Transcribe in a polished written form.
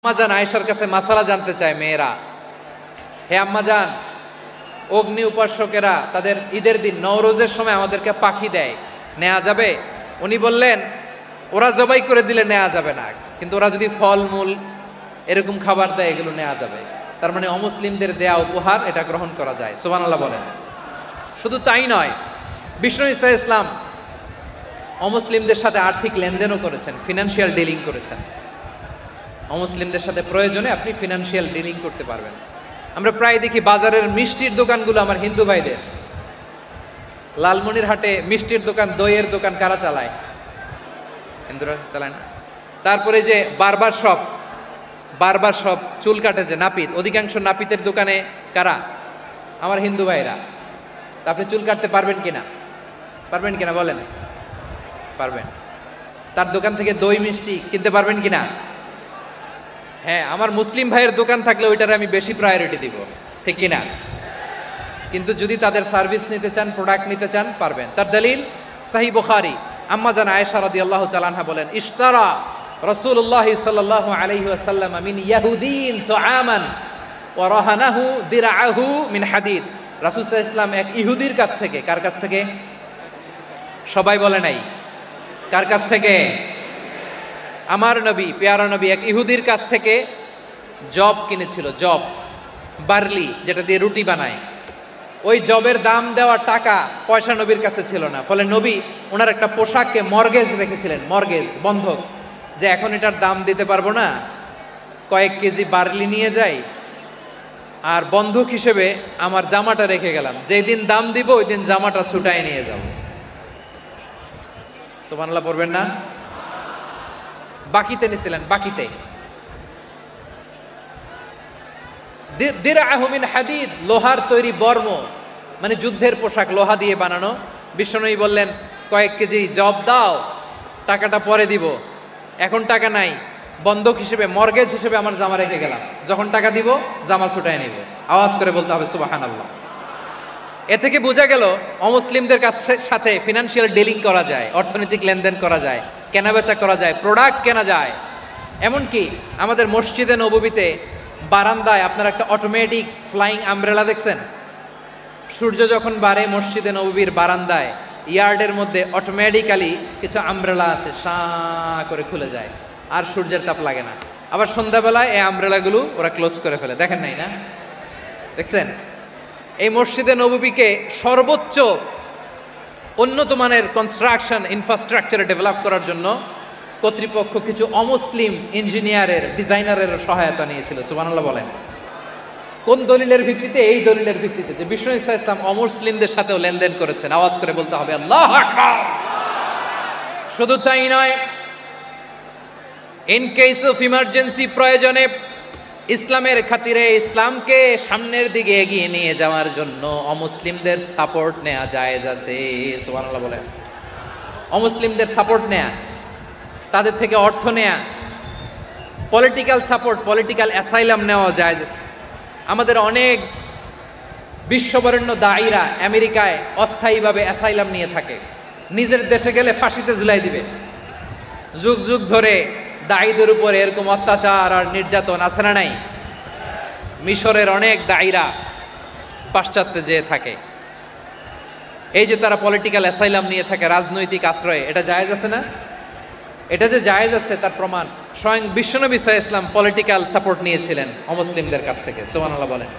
আম্মাজান আয়েশার কাছে মাসালা জানতে চায় মেয়েরা, হে আম্মাজান, অগ্নি উপাসকেরা তাদের ঈদের দিন নওরোজের সময় আমাদেরকে পাখি দেয়, নেওয়া যাবে? উনি বললেন, ওরা জবাই করে দিলে নেওয়া যাবে না, কিন্তু ওরা যদি ফলমূল এরকম খাবার দেয় এগুলো নেওয়া যাবে। তার মানে অমুসলিমদের দেয়া উপহার এটা গ্রহণ করা যায়। সুবহানাল্লাহ বলেন। শুধু তাই নয়, বিষ্ণু ঈসা ইসলাম অমুসলিমদের সাথে আর্থিক লেনদেনও করেছেন, ফিনান্সিয়াল ডিলিং করেছেন। অমুসলিমদের সাথে প্রয়োজনে আপনি ফিনান্সিয়াল ডিলিং করতে পারবেন। আমরা প্রায় দেখি বাজারের মিষ্টির দোকানগুলো আমার হিন্দু ভাইদের। লালমনিরহাটে মিষ্টির দোকান, দইয়ের দোকান কারা চালায়? হিন্দুরা চালায় না। তারপরে যে বারবার শপ, চুল কাটে যে নাপিত, অধিকাংশ নাপিতের দোকানে কারা? আমার হিন্দু ভাইরা। তা আপনি চুল কাটতে পারবেন কিনা বলেন? পারবেন। তার দোকান থেকে দই মিষ্টি কিনতে পারবেন কিনা? হ্যাঁ, আমার মুসলিম ভাইয়ের দোকান থাকলে ওইটারে আমি বেশি প্রায়োরিটি দিব, ঠিক কিনা? কিন্তু যদি তাদের সার্ভিস নিতে চান, প্রোডাক্ট নিতে চান, পারবেন। তার দলিল সহিহ বুখারী, আম্মাজান আয়েশা রাদিয়াল্লাহু তাআলা আনহা বলেন, ইশতারা রাসূলুল্লাহ সাল্লাল্লাহু আলাইহি ওয়াসাল্লাম মিন ইয়াহুদিন তুআমান ওয়া রাহানাহু দিরআহু মিন হাদিদ। রাসূল সাল্লাল্লাহু আলাইহি ওয়াসাল্লাম এক ইহুদির কাছ থেকে, কার কাছ থেকে? সবাই বলে নাই, কার কাছ থেকে? আমার নবী, পেয়ারা নবী এক ইহুদির কাছ থেকে জব কিনেছিল, জব, বার্লি, যেটা দিয়ে রুটি বানায়। ওই জবের দাম দেওয়ার টাকা পয়সা নবীর কাছে ছিল না, ফলে নবী ওনার একটা পোশাককে মর্গেজ রেখেছিলেন, মর্গেজ, বন্ধক, যে এখন এটার দাম দিতে পারবো না, কয়েক কেজি বার্লি নিয়ে যাই আর বন্ধক হিসেবে আমার জামাটা রেখে গেলাম, যেই দিন দাম দিব ওই দিন জামাটা ছুটায় নিয়ে যাব। সুবহানাল্লাহ পড়বেন না? বাকিতে নিছিলেন, বাকিতে। দিরআহু মিন হাদিদ, লোহার তৈরি বর্ম, মানে যুদ্ধের পোশাক, লোহা দিয়ে বানানো। বিশ্বনবী বললেন, কয়েক কেজি জব দাও, টাকাটা পরে দিব, এখন টাকা নাই, বন্ধক হিসেবে, মর্গেজ হিসেবে আমার জামা রেখে গেলাম, যখন টাকা দিব জামা ছুটায় নিব। আওয়াজ করে বলতে হবে সুবহানাল্লাহ। এ থেকে বোঝা গেল অমুসলিমদের সাথে ফিনান্সিয়াল ডিলিং করা যায়, অর্থনৈতিক লেনদেন করা যায়, কেনাবেচা করা যায়, প্রোডাক্ট কেনা যায়। এমনকি আমাদের মসজিদে নববীতে বারান্দায় আপনারা একটা অটোমেটিক ফ্লাইং আমব্রেলা দেখছেন? সূর্য যখন বাড়ে মসজিদে নববীর বারান্দায়, ইয়ার্ডের মধ্যে অটোমেটিক্যালি কিছু আমব্রেলা আছে, সাঁ করে খুলে যায়, আর সূর্যের তাপ লাগে না। আবার সন্ধ্যাবেলায় এই আমব্রেলাগুলো ওরা ক্লোজ করে ফেলে, দেখেন নাই না? দেখছেন? এই মসজিদে নববীকে সর্বোচ্চ উন্নত মানের কনস্ট্রাকশন ইনফ্রাস্ট্রাকচারে ডেভেলপ করার জন্য কর্তৃপক্ষ কিছু অমুসলিম ইঞ্জিনিয়ারের, ডিজাইনারের সহায়তা নিয়েছিল। সুবহানাল্লাহ বলেন। কোন দলিলের ভিত্তিতে? এই দলিলের ভিত্তিতে যে বিষ্ণু ঈসা ইসলাম অমুসলিমদের সাথেও লেনদেন করেছেন। আওয়াজ করে বলতে হবে আল্লাহু আকবার। শুধু তাই নয়, ইন কেস অফ ইমার্জেন্সি, প্রয়োজনে ইসলামের খাতিরে, ইসলামকে সামনের দিকে এগিয়ে নিয়ে যাওয়ার জন্য অমুসলিমদের সাপোর্ট নেওয়া জায়েজ আছে। সুবহানাল্লাহ বলেন। অমুসলিমদের সাপোর্ট নেয়া, তাদের থেকে অর্থ নেয়া, পলিটিক্যাল সাপোর্ট, পলিটিক্যাল অ্যাসাইলাম নেওয়া জায়েজ আছে। আমাদের অনেক বিশ্ববরেণ্য দায়ীরা আমেরিকায় অস্থায়ীভাবে অ্যাসাইলাম নিয়ে থাকে, নিজের দেশে গেলে ফাঁসিতে ঝুলাই দিবে। যুগ যুগ ধরে দায়ীদের উপর এরকম অত্যাচার আর নির্যাতন আছে না নাই? মিশরের অনেক দায়ীরা পাশ্চাত্যে যেয়ে থাকে, এই যে তারা পলিটিক্যাল অ্যাসাইলাম নিয়ে থাকে, রাজনৈতিক আশ্রয়ে, এটা জায়েজ আছে না? এটা যে জায়েজ আছে তার প্রমাণ স্বয়ং বিশ্বনবী সাল্লাল্লাহু আলাইহি ওয়াসাল্লাম পলিটিক্যাল সাপোর্ট নিয়েছিলেন অমুসলিমদের কাছ থেকে। সুবহানাল্লাহ বলেন।